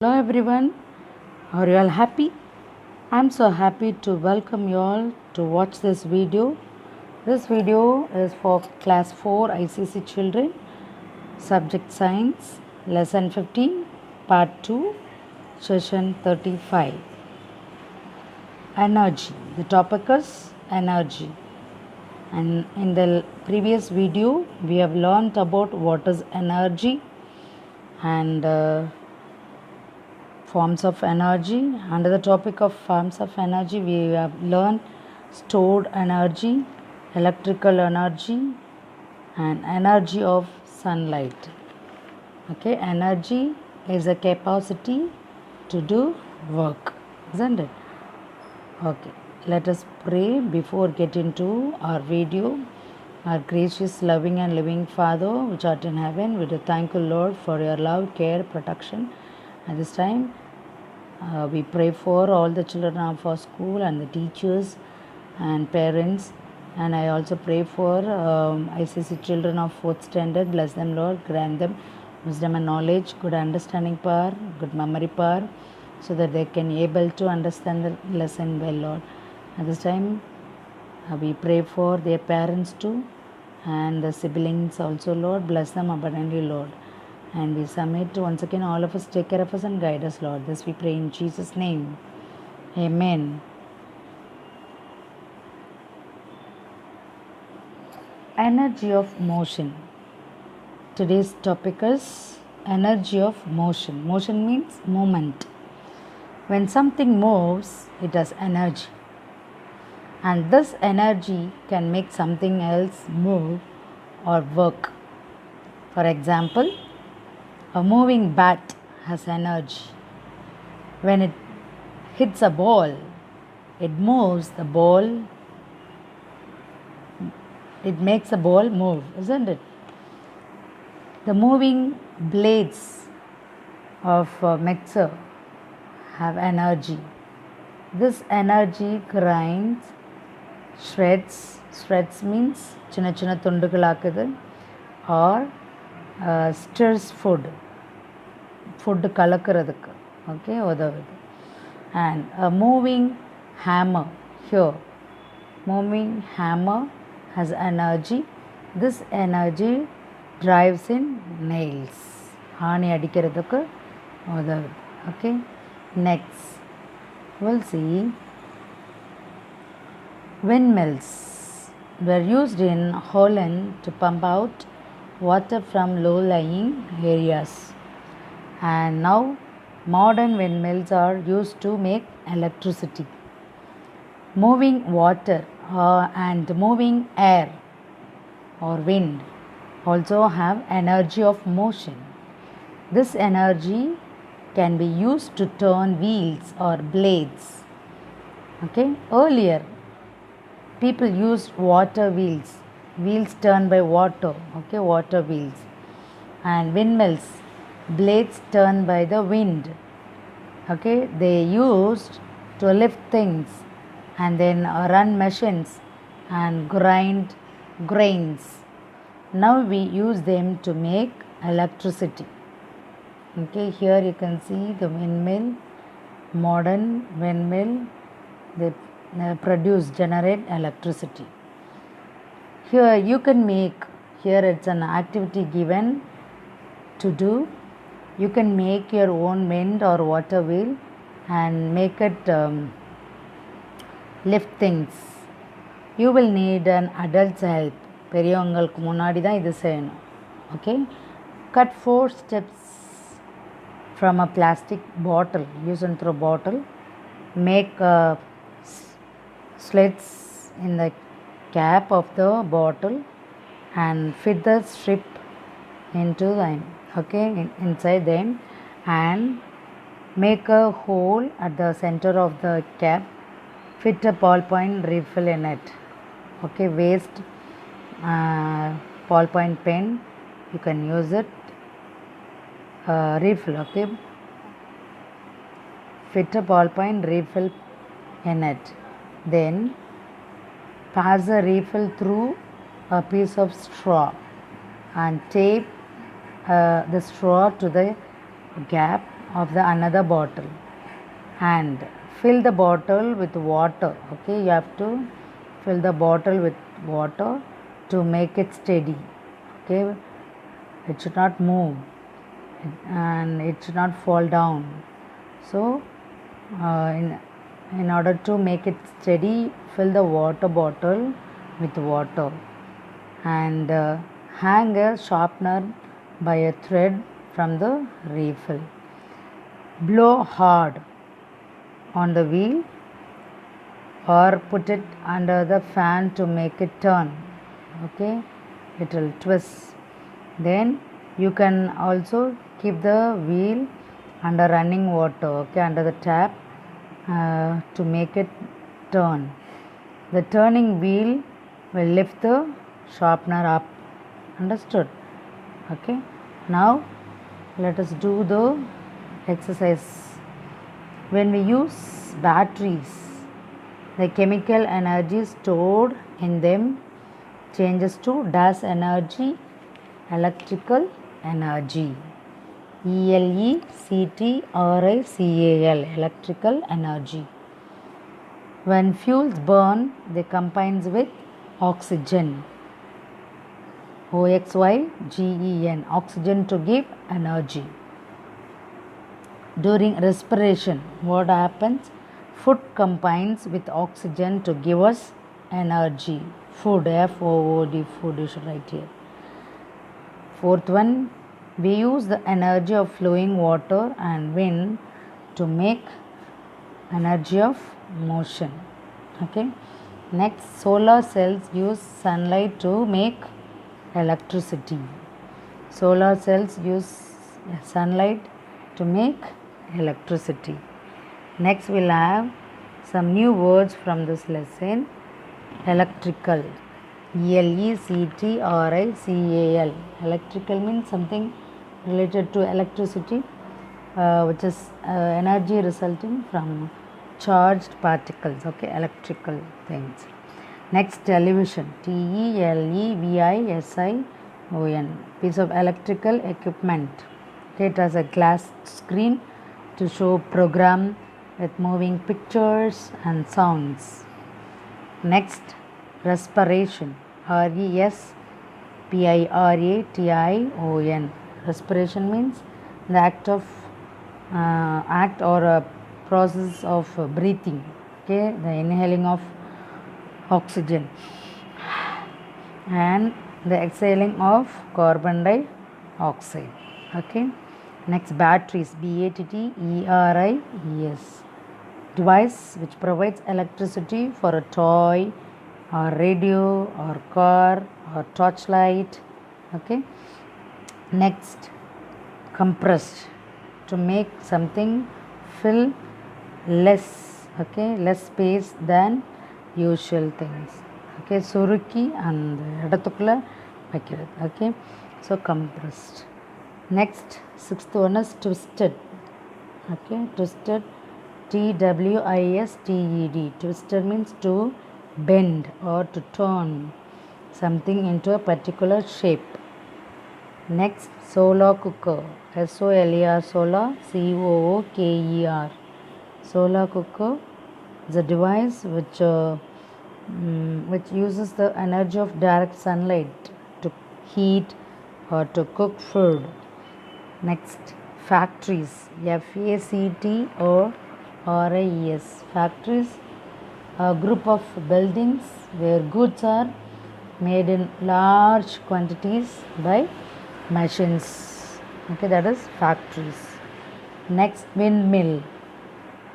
Hello everyone, are you all happy? I'm so happy to welcome you all to watch this video. This video is for class 4 ICC children, subject science, lesson 15, part 2, session 35. Energy. The topic is energy. And in the previous video, we have learned about what is energy and forms of energy. Under the topic of forms of energy, we have learned stored energy, electrical energy, and energy of sunlight. Okay, energy is a capacity to do work, isn't it? Okay, let us pray before getting to our video. Our gracious, loving, and living Father, which art in heaven, we do thank you, Lord, for your love, care, protection. At this time, we pray for all the children of our school and the teachers and parents. And I also pray for ICC children of 4th standard. Bless them, Lord. Grant them wisdom and knowledge, good understanding power, good memory power, so that they can able to understand the lesson well, Lord. At this time, we pray for their parents too and the siblings also, Lord. Bless them abundantly, Lord. And we submit once again, all of us, take care of us and guide us, Lord. This we pray in Jesus' name. Amen. Energy of motion. Today's topic is energy of motion. Motion means movement. When something moves, it has energy. And this energy can make something else move or work. For example, a moving bat has energy. When it hits a ball, it moves the ball. It makes the ball move, isn't it? The moving blades of a mixer have energy. This energy grinds, shreds. Shreds means chinna chinna tundugalakkudu, or stirs food kalakkuradhukku, okay, udavudu. And a moving hammer, here moving hammer has energy. This energy drives in nails, aani adikkiradhukku udavudu. Okay, next we'll see windmills were used in Holland to pump out water from low-lying areas, and now modern windmills are used to make electricity. Moving water and moving air or wind also have energy of motion. This energy can be used to turn wheels or blades. Okay, earlier people used water wheels turned by water, okay, water wheels, and windmills, blades turned by the wind. Okay, they used to lift things and then run machines and grind grains. Now we use them to make electricity. Okay, here you can see the windmill, modern windmill. They generate electricity. Here you can make, here it's an activity given to do. You can make your own wind or water wheel and make it lift things. You will need an adult's help. பெரியவங்களுக்கு முன்னாடி தான் இது செய்யணும். Okay, cut 4 steps from a plastic bottle, use and throw bottle. Make slits in the cap of the bottle and fit the strip into them, okay, inside them, and make a hole at the center of the cap. Fit a ballpoint refill in it. Okay, waste ballpoint pen, you can use it. Refill, okay, fit a ballpoint refill in it. Then pass the refill through a piece of straw and tape the straw to the gap of the another bottle and fill the bottle with water. Okay, you have to fill the bottle with water to make it steady. Okay, it should not move and it should not fall down. So in order to make it steady, fill the water bottle with water and hang a sharpener by a thread from the refill. Blow hard on the wheel or put it under the fan to make it turn. Okay, it will twist. Then you can also keep the wheel under running water, okay, under the tap to make it turn. The turning wheel will lift the sharpener up. Understood? Okay, now let us do the exercise. When we use batteries, the chemical energy stored in them changes to dash energy, electrical energy. ELECTRICAL, electrical energy. When fuels burn, they combine with oxygen, OXYGEN, oxygen to give energy. During respiration, what happens? Food combines with oxygen to give us energy. Food, FOOD, food, you should write here. Fourth one, we use the energy of flowing water and wind to make energy of motion. Okay. Next, solar cells use sunlight to make electricity. Solar cells use sunlight to make electricity. Next, we'll have some new words from this lesson. Electrical, ELECTRICAL. Electrical means something related to electricity, which is energy resulting from charged particles. Okay, electrical things. Next, television, TELEVISION, piece of electrical equipment. Okay, it has a glass screen to show program with moving pictures and sounds. Next, respiration, RESPIRATION. Respiration means the act or a process of breathing. Okay, the inhaling of oxygen and the exhaling of carbon dioxide. Okay. Next, batteries, BATTERIES. Device which provides electricity for a toy or radio or car or torchlight. Okay. Next, compressed, to make something fill less, okay, less space than usual things. Okay, சுருக்கி அந்த இடத்துக்குள்ள வைக்கிறது. Okay, so compressed. Next, sixth one is twisted. Okay, twisted, TWISTED. Twisted means to bend or to turn something into a particular shape. Next, solar cooker, SOLAR, solar, COOKER. Solar cooker is a device which uses the energy of direct sunlight to heat or to cook food. Next, factories, FACTORIES. Factories, a group of buildings where goods are made in large quantities by machines. Okay, that is factories. Next, windmill,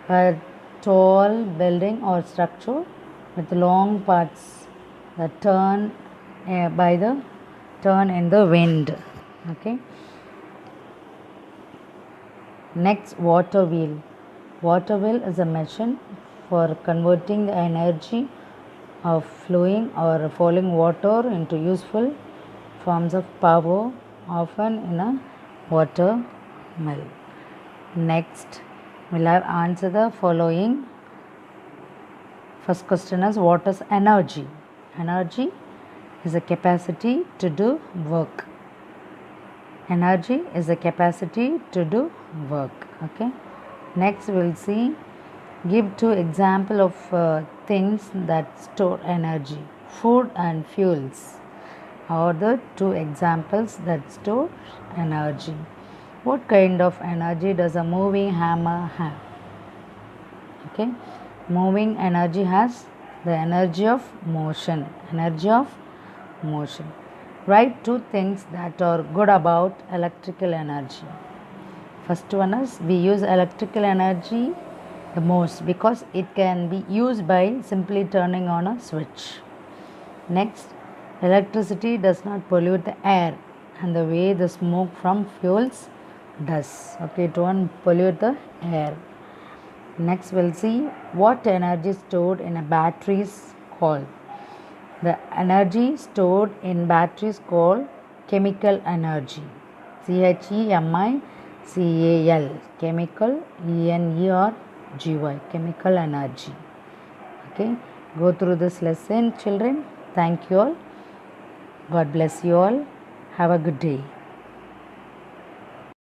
a tall building or structure with long parts that turn in the wind. Okay. Next, water wheel. Water wheel is a machine for converting the energy of flowing or falling water into useful forms of power, often in a water mill. Next, we'll have answer the following. First question is, what is energy? Energy is a capacity to do work. Energy is the capacity to do work. Okay. Next we'll see, give two example of things that store energy. Food and fuels are the two examples that store energy. What kind of energy does a moving hammer have? Okay, moving energy has the energy of motion. Energy of motion. Write two things that are good about electrical energy. First one is, we use electrical energy the most because it can be used by simply turning on a switch. Next, electricity does not pollute the air and the way the smoke from fuels does. Okay, it won't pollute the air. Next, we'll see what energy stored in a battery is called. The energy stored in batteries called chemical energy. CHEMICAL, chemical, ENERGY, chemical energy. Okay, go through this lesson, children. Thank you all. God bless you all. Have a good day.